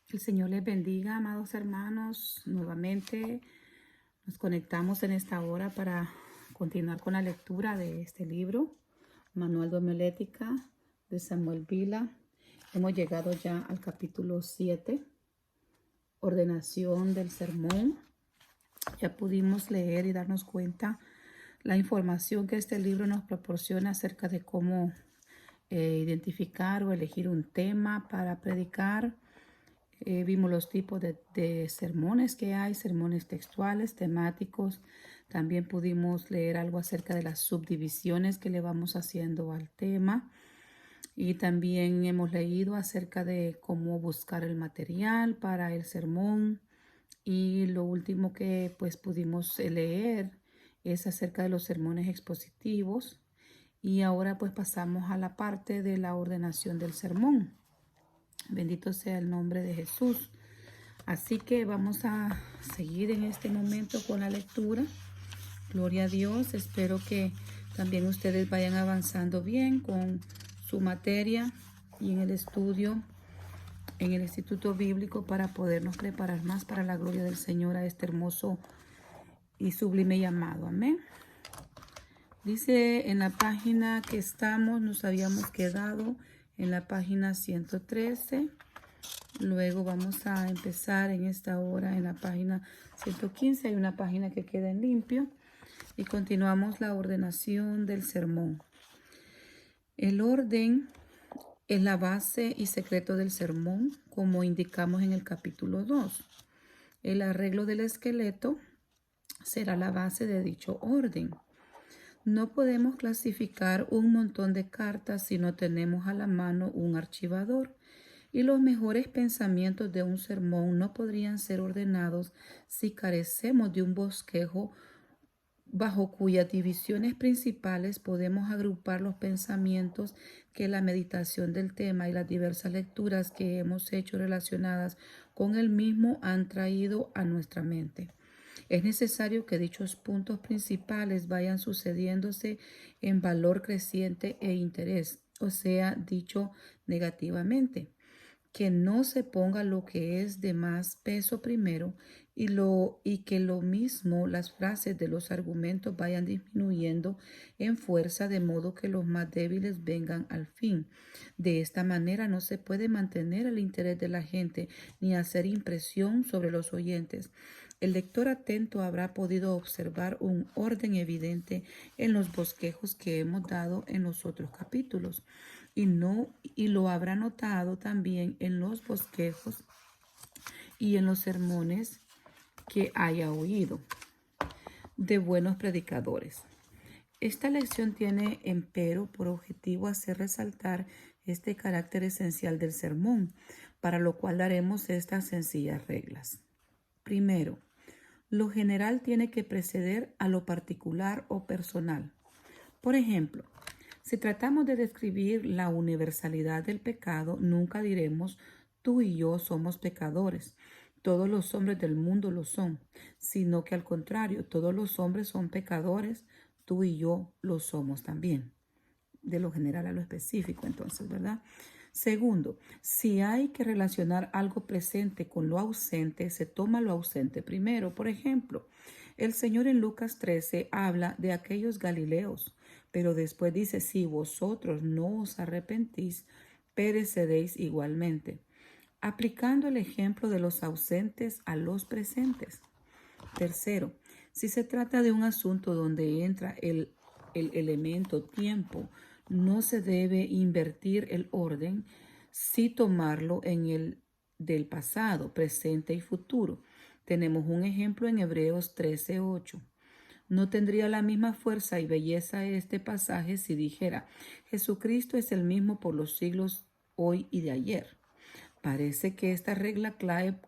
El Señor les bendiga, amados hermanos. Nuevamente nos conectamos en esta hora para continuar con la lectura de este libro, Manual de Homilética de Samuel Vila. Hemos llegado ya al capítulo 7, Ordenación del Sermón. Ya pudimos leer y darnos cuenta la información que este libro nos proporciona acerca de cómo identificar o elegir un tema para predicar. Vimos los tipos de sermones que hay, sermones textuales, temáticos. También pudimos leer algo acerca de las subdivisiones que le vamos haciendo al tema. Y también hemos leído acerca de cómo buscar el material para el sermón. Y lo último que pues pudimos leer es acerca de los sermones expositivos. Y ahora pues pasamos a la parte de la ordenación del sermón. Bendito sea el nombre de Jesús. Así que vamos a seguir en este momento con la lectura. Gloria a Dios. Espero que también ustedes vayan avanzando bien con su materia y en el estudio en el Instituto Bíblico para podernos preparar más para la gloria del Señor a este hermoso y sublime llamado. Amén. Dice en la página que estamos, nos habíamos quedado en la página 113. Luego vamos a empezar en esta hora en la página 115. Hay una página que queda en limpio. Y continuamos la ordenación del sermón. El orden es la base y secreto del sermón, como indicamos en el capítulo 2. El arreglo del esqueleto será la base de dicho orden. No podemos clasificar un montón de cartas si no tenemos a la mano un archivador. Y los mejores pensamientos de un sermón no podrían ser ordenados si carecemos de un bosquejo bajo cuyas divisiones principales podemos agrupar los pensamientos que la meditación del tema y las diversas lecturas que hemos hecho relacionadas con el mismo han traído a nuestra mente. Es necesario que dichos puntos principales vayan sucediéndose en valor creciente e interés, o sea, dicho negativamente. Que no se ponga lo que es de más peso primero y que lo mismo las frases de los argumentos vayan disminuyendo en fuerza de modo que los más débiles vengan al fin. De esta manera no se puede mantener el interés de la gente ni hacer impresión sobre los oyentes. El lector atento habrá podido observar un orden evidente en los bosquejos que hemos dado en los otros capítulos. Y lo habrá notado también en los bosquejos y en los sermones que haya oído de buenos predicadores. Esta lección tiene, empero, por objetivo hacer resaltar este carácter esencial del sermón, para lo cual daremos estas sencillas reglas. Primero, lo general tiene que preceder a lo particular o personal. Por ejemplo, si tratamos de describir la universalidad del pecado, nunca diremos tú y yo somos pecadores. Todos los hombres del mundo lo son, sino que al contrario, todos los hombres son pecadores, tú y yo lo somos también. De lo general a lo específico, entonces, ¿verdad? Segundo, si hay que relacionar algo presente con lo ausente, se toma lo ausente primero. Por ejemplo, el Señor en Lucas 13 habla de aquellos galileos, pero después dice, si vosotros no os arrepentís, pereceréis igualmente, aplicando el ejemplo de los ausentes a los presentes. Tercero, si se trata de un asunto donde entra el elemento tiempo, no se debe invertir el orden, si tomarlo en el del pasado, presente y futuro. Tenemos un ejemplo en Hebreos 13:8. No tendría la misma fuerza y belleza este pasaje si dijera, Jesucristo es el mismo por los siglos hoy y de ayer. Parece que esta regla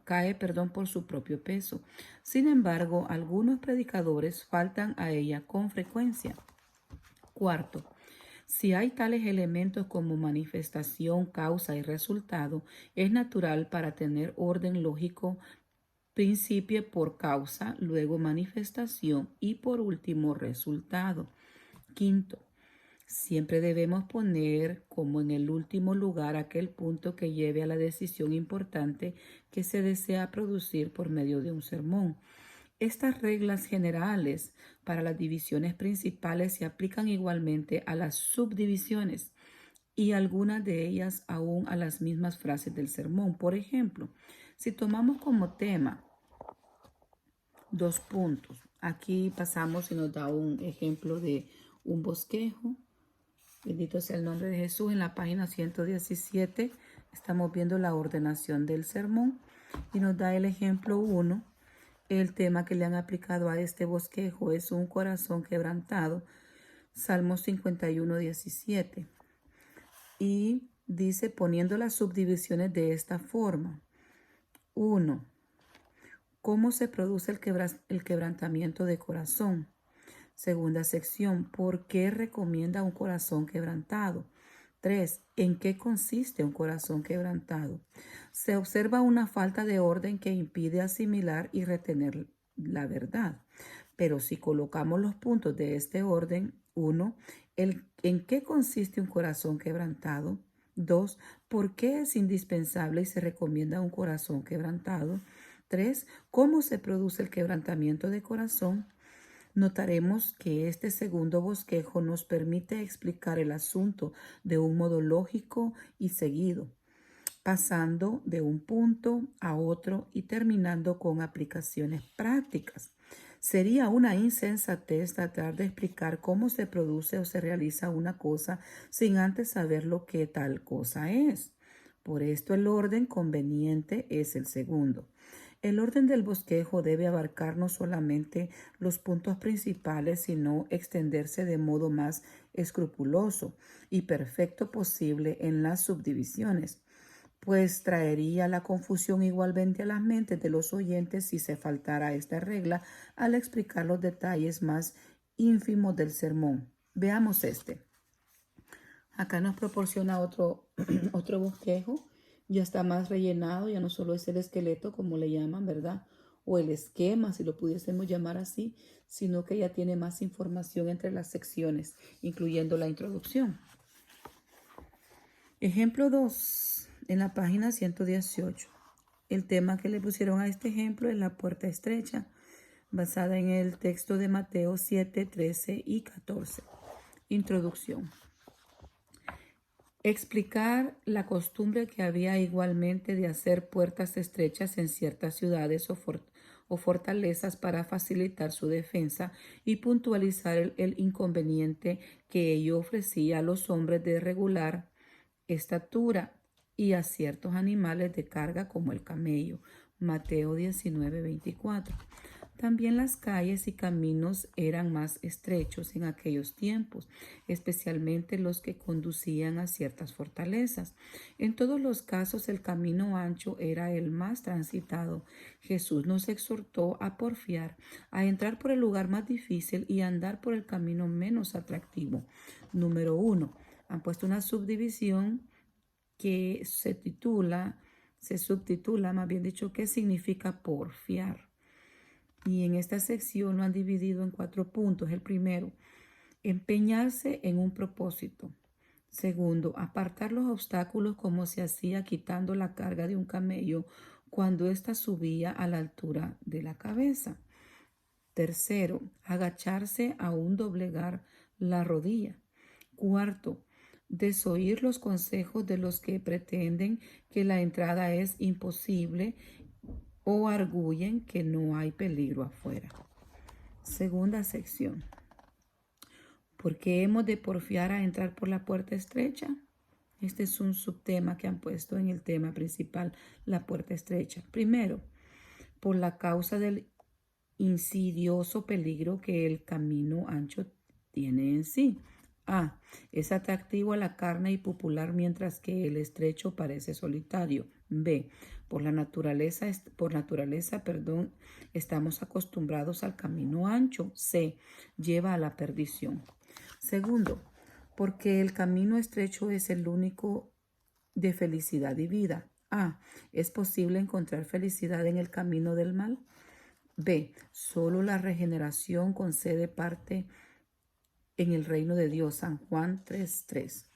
cae por su propio peso. Sin embargo, algunos predicadores faltan a ella con frecuencia. Cuarto, si hay tales elementos como manifestación, causa y resultado, es natural para tener orden lógico, principio por causa, luego manifestación y por último resultado. Quinto, Siempre debemos poner como en el último lugar aquel punto que lleve a la decisión importante que se desea producir por medio de un sermón. Estas reglas generales para las divisiones principales se aplican igualmente a las subdivisiones y algunas de ellas aún a las mismas frases del sermón. Por ejemplo, si tomamos como tema 2 puntos, aquí pasamos y nos da un ejemplo de un bosquejo. Bendito sea el nombre de Jesús. En la página 117 estamos viendo la ordenación del sermón y nos da el ejemplo 1. El tema que le han aplicado a este bosquejo es un corazón quebrantado. Salmo 51, 17. Y dice, poniendo las subdivisiones de esta forma. 1. ¿Cómo se produce el quebrantamiento de corazón? Segunda sección, ¿por qué recomienda un corazón quebrantado? 3. ¿En qué consiste un corazón quebrantado? Se observa una falta de orden que impide asimilar y retener la verdad. Pero si colocamos los puntos de este orden, 1. ¿En qué consiste un corazón quebrantado? 2. ¿Por qué es indispensable y se recomienda un corazón quebrantado? 3. ¿Cómo se produce el quebrantamiento de corazón? Notaremos que este segundo bosquejo nos permite explicar el asunto de un modo lógico y seguido, pasando de un punto a otro y terminando con aplicaciones prácticas. Sería una insensatez tratar de explicar cómo se produce o se realiza una cosa sin antes saber lo que tal cosa es. Por esto el orden conveniente es el segundo. El orden del bosquejo debe abarcar no solamente los puntos principales, sino extenderse de modo más escrupuloso y perfecto posible en las subdivisiones, pues traería la confusión igualmente a las mentes de los oyentes si se faltara esta regla al explicar los detalles más ínfimos del sermón. Veamos este. Acá nos proporciona otro, otro bosquejo. Ya está más rellenado, ya no solo es el esqueleto, como le llaman, ¿verdad? O el esquema, si lo pudiésemos llamar así, sino que ya tiene más información entre las secciones, incluyendo la introducción. Ejemplo 2, en la página 118. El tema que le pusieron a este ejemplo es la puerta estrecha, basada en el texto de Mateo 7, 13 y 14. Introducción. Explicar la costumbre que había igualmente de hacer puertas estrechas en ciertas ciudades o fortalezas para facilitar su defensa y puntualizar el inconveniente que ello ofrecía a los hombres de regular estatura y a ciertos animales de carga como el camello. Mateo 19, 24. También las calles y caminos eran más estrechos en aquellos tiempos, especialmente los que conducían a ciertas fortalezas. En todos los casos el camino ancho era el más transitado. Jesús nos exhortó a porfiar, a entrar por el lugar más difícil y a andar por el camino menos atractivo. Número 1. Han puesto una subdivisión que se subtitula, más bien dicho, ¿qué significa porfiar? Y en esta sección lo han dividido en 4 puntos. El primero, empeñarse en un propósito. Segundo, apartar los obstáculos como se hacía quitando la carga de un camello cuando ésta subía a la altura de la cabeza. Tercero, agacharse aún doblegar la rodilla. Cuarto, desoír los consejos de los que pretenden que la entrada es imposible o arguyen que no hay peligro afuera. Segunda sección. ¿Por qué hemos de porfiar a entrar por la puerta estrecha? Este es un subtema que han puesto en el tema principal, la puerta estrecha. Primero, por la causa del insidioso peligro que el camino ancho tiene en sí. A. Es atractivo a la carne y popular mientras que el estrecho parece solitario. B. Por naturaleza, estamos acostumbrados al camino ancho. C. Lleva a la perdición. Segundo, porque el camino estrecho es el único de felicidad y vida. A. ¿Es posible encontrar felicidad en el camino del mal? B. Solo la regeneración concede parte en el reino de Dios, San Juan 3:3.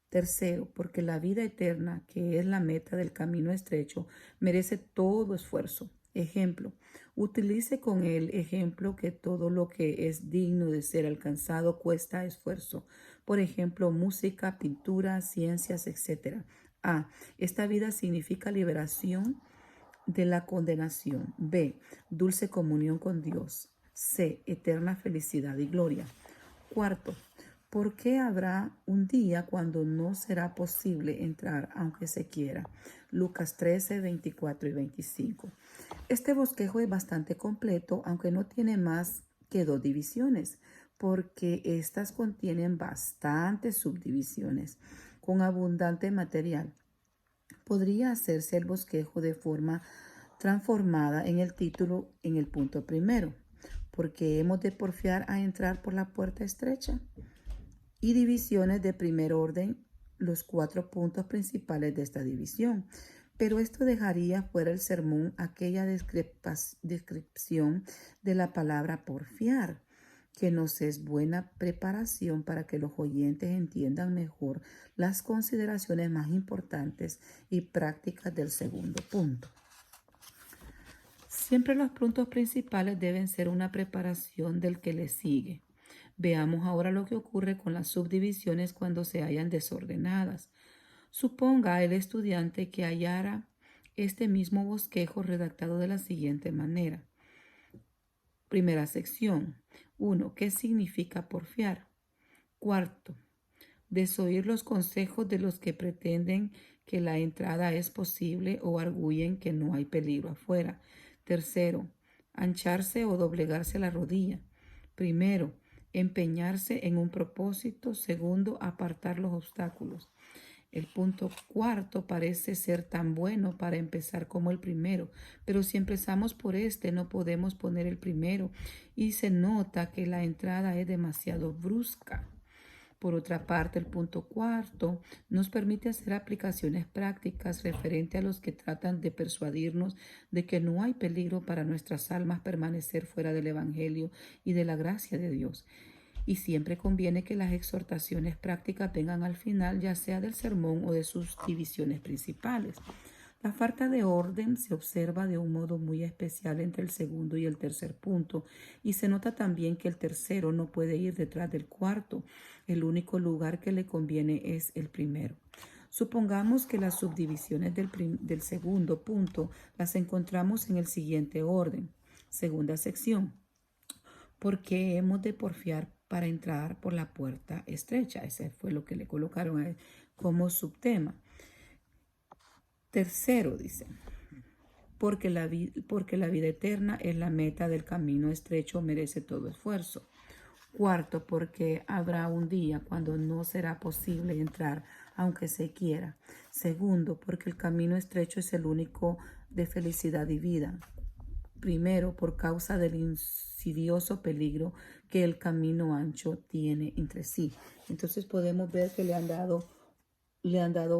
Tercero, porque la vida eterna, que es la meta del camino estrecho, merece todo esfuerzo. Ejemplo, utilice con el ejemplo que todo lo que es digno de ser alcanzado cuesta esfuerzo. Por ejemplo, música, pintura, ciencias, etc. A. Esta vida significa liberación de la condenación. B. Dulce comunión con Dios. C. Eterna felicidad y gloria. Cuarto, ¿por qué habrá un día cuando no será posible entrar aunque se quiera? Lucas 13, 24 y 25. Este bosquejo es bastante completo, aunque no tiene más que 2 divisiones, porque estas contienen bastantes subdivisiones con abundante material. Podría hacerse el bosquejo de forma transformada en el título en el punto primero, porque hemos de porfiar a entrar por la puerta estrecha, y divisiones de primer orden, los 4 puntos principales de esta división. Pero esto dejaría fuera el sermón aquella descripción de la palabra porfiar, que nos es buena preparación para que los oyentes entiendan mejor las consideraciones más importantes y prácticas del segundo punto. Siempre los puntos principales deben ser una preparación del que le sigue. Veamos ahora lo que ocurre con las subdivisiones cuando se hallan desordenadas. Suponga el estudiante que hallara este mismo bosquejo redactado de la siguiente manera. Primera sección. 1. ¿Qué significa porfiar? Cuarto, desoír los consejos de los que pretenden que la entrada es posible o arguyen que no hay peligro afuera. Tercero, ancharse o doblegarse la rodilla. Primero, empeñarse en un propósito. Segundo, apartar los obstáculos. El punto cuarto parece ser tan bueno para empezar como el primero, pero si empezamos por este no podemos poner el primero y se nota que la entrada es demasiado brusca. Por otra parte, el punto cuarto nos permite hacer aplicaciones prácticas referente a los que tratan de persuadirnos de que no hay peligro para nuestras almas permanecer fuera del Evangelio y de la gracia de Dios. Y siempre conviene que las exhortaciones prácticas vengan al final, ya sea del sermón o de sus divisiones principales. La falta de orden se observa de un modo muy especial entre el segundo y el tercer punto, y se nota también que el tercero no puede ir detrás del cuarto. El único lugar que le conviene es el primero. Supongamos que las subdivisiones del segundo punto las encontramos en el siguiente orden. Segunda sección. ¿Por qué hemos de porfiar para entrar por la puerta estrecha? Ese fue lo que le colocaron a él como subtema. Tercero, dice, porque la vida eterna es la meta del camino estrecho, merece todo esfuerzo. Cuarto, porque habrá un día cuando no será posible entrar aunque se quiera. Segundo, porque el camino estrecho es el único de felicidad y vida. Primero, por causa del insidioso peligro que el camino ancho tiene entre sí. Entonces podemos ver que le han dado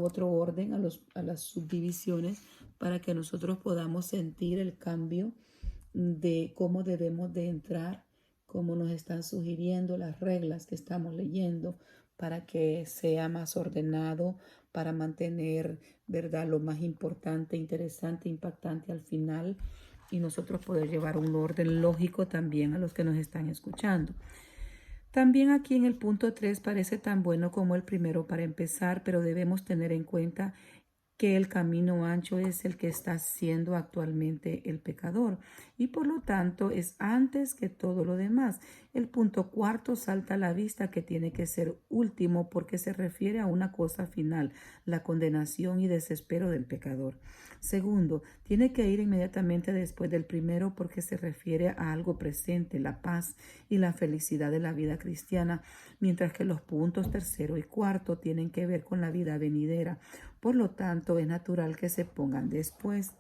otro orden a las subdivisiones para que nosotros podamos sentir el cambio de cómo debemos de entrar, cómo nos están sugiriendo las reglas que estamos leyendo para que sea más ordenado, para mantener, ¿verdad?, lo más importante, interesante, impactante al final, y nosotros poder llevar un orden lógico también a los que nos están escuchando. También aquí en el punto 3 parece tan bueno como el primero para empezar, pero debemos tener en cuenta que el camino ancho es el que está siendo actualmente el pecador y por lo tanto es antes que todo lo demás. El punto cuarto salta a la vista que tiene que ser último porque se refiere a una cosa final, la condenación y desespero del pecador. Segundo, tiene que ir inmediatamente después del primero porque se refiere a algo presente, la paz y la felicidad de la vida cristiana, mientras que los puntos tercero y cuarto tienen que ver con la vida venidera. Por lo tanto, es natural que se pongan después.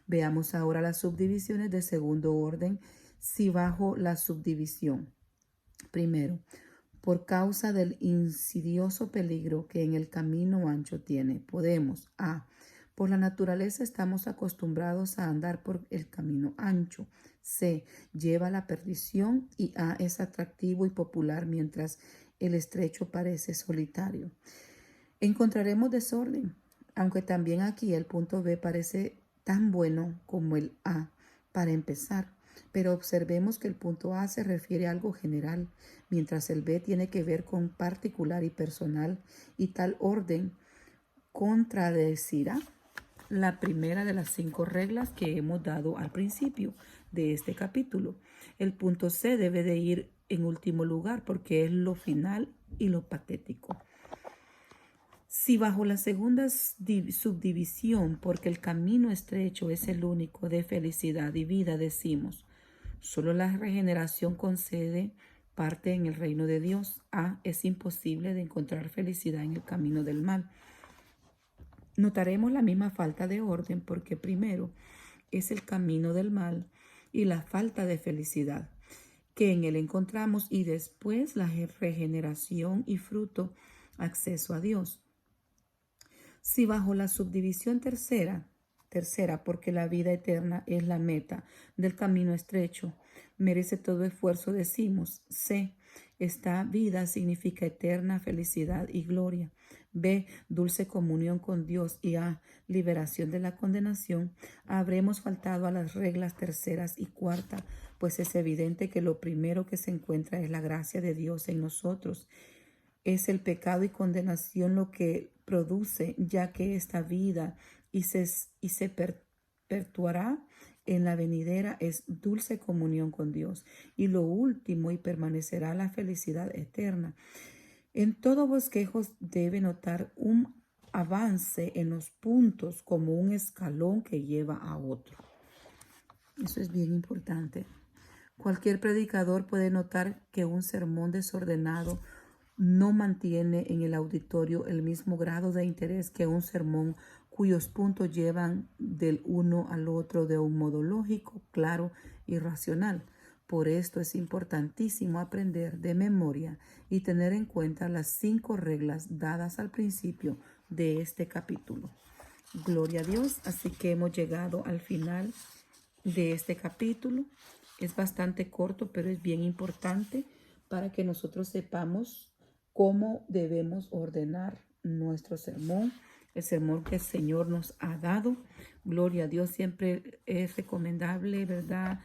Veamos ahora las subdivisiones de segundo orden, si bajo la subdivisión. Primero, por causa del insidioso peligro que en el camino ancho tiene, podemos A. Por la naturaleza estamos acostumbrados a andar por el camino ancho. C. Lleva a la perdición y A. Es atractivo y popular mientras el estrecho parece solitario. Encontraremos desorden, aunque también aquí el punto B parece tan bueno como el A para empezar. Pero observemos que el punto A se refiere a algo general, mientras el B tiene que ver con particular y personal, y tal orden contradecirá la primera de las 5 reglas que hemos dado al principio de este capítulo. El punto C debe de ir en último lugar porque es lo final y lo patético. Si bajo la segunda subdivisión, porque el camino estrecho es el único de felicidad y vida, decimos, solo la regeneración concede parte en el reino de Dios. Es imposible de encontrar felicidad en el camino del mal. Notaremos la misma falta de orden porque primero es el camino del mal y la falta de felicidad que en él encontramos, y después la regeneración y fruto, acceso a Dios. Si bajo la subdivisión tercera, porque la vida eterna es la meta del camino estrecho, merece todo esfuerzo, decimos, C, esta vida significa eterna felicidad y gloria. B, dulce comunión con Dios. Y A, liberación de la condenación. Habremos faltado a las reglas terceras y cuarta, pues es evidente que lo primero que se encuentra es la gracia de Dios en nosotros. Es el pecado y condenación lo que produce, ya que esta vida y se perpetuará en la venidera es dulce comunión con Dios. Y lo último, y permanecerá la felicidad eterna. En todo bosquejo debe notar un avance en los puntos como un escalón que lleva a otro. Eso es bien importante. Cualquier predicador puede notar que un sermón desordenado no mantiene en el auditorio el mismo grado de interés que un sermón cuyos puntos llevan del uno al otro de un modo lógico, claro y racional. Por esto es importantísimo aprender de memoria y tener en cuenta las 5 reglas dadas al principio de este capítulo. Gloria a Dios. Así que hemos llegado al final de este capítulo. Es bastante corto, pero es bien importante para que nosotros sepamos cómo debemos ordenar nuestro sermón, el sermón que el Señor nos ha dado. Gloria a Dios. Siempre es recomendable, ¿verdad?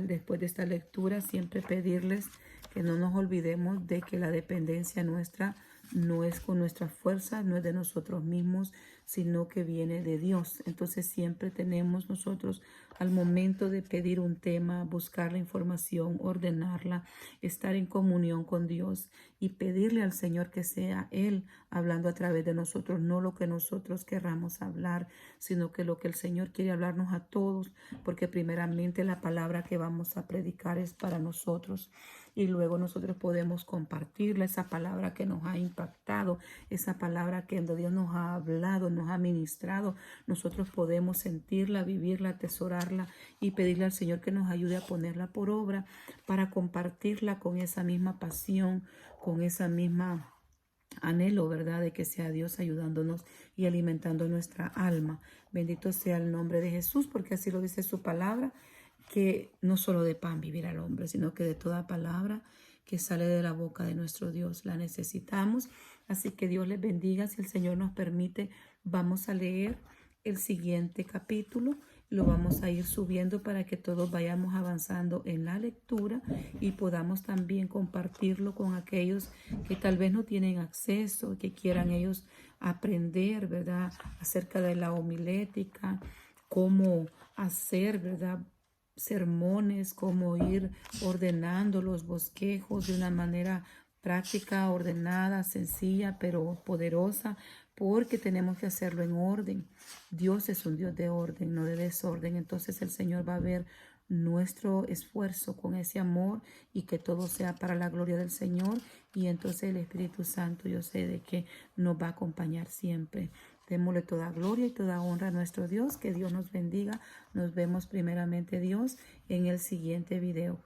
Después de esta lectura, siempre pedirles que no nos olvidemos de que la dependencia nuestra no es con nuestra fuerza, no es de nosotros mismos, sino que viene de Dios. Entonces siempre tenemos nosotros, al momento de pedir un tema, buscar la información, ordenarla, estar en comunión con Dios y pedirle al Señor que sea Él hablando a través de nosotros, no lo que nosotros querramos hablar, sino que lo que el Señor quiere hablarnos a todos, porque primeramente la palabra que vamos a predicar es para nosotros. Y luego nosotros podemos compartirle esa palabra que nos ha impactado, esa palabra que Dios nos ha hablado, nos ha ministrado. Nosotros podemos sentirla, vivirla, atesorarla y pedirle al Señor que nos ayude a ponerla por obra para compartirla con esa misma pasión, con esa misma anhelo, ¿verdad? De que sea Dios ayudándonos y alimentando nuestra alma. Bendito sea el nombre de Jesús, porque así lo dice su palabra, que no solo de pan vivirá el hombre, sino que de toda palabra que sale de la boca de nuestro Dios la necesitamos. Así que Dios les bendiga. Si el Señor nos permite, vamos a leer el siguiente capítulo. Lo vamos a ir subiendo para que todos vayamos avanzando en la lectura y podamos también compartirlo con aquellos que tal vez no tienen acceso, que quieran ellos aprender, ¿verdad?, acerca de la homilética, cómo hacer, ¿verdad?, sermones, cómo ir ordenando los bosquejos de una manera práctica, ordenada, sencilla, pero poderosa, porque tenemos que hacerlo en orden. Dios es un Dios de orden, no de desorden. Entonces el Señor va a ver nuestro esfuerzo con ese amor y que todo sea para la gloria del Señor. Y entonces el Espíritu Santo, yo sé de que nos va a acompañar siempre. Démosle toda gloria y toda honra a nuestro Dios. Que Dios nos bendiga. Nos vemos primeramente, Dios, en el siguiente video.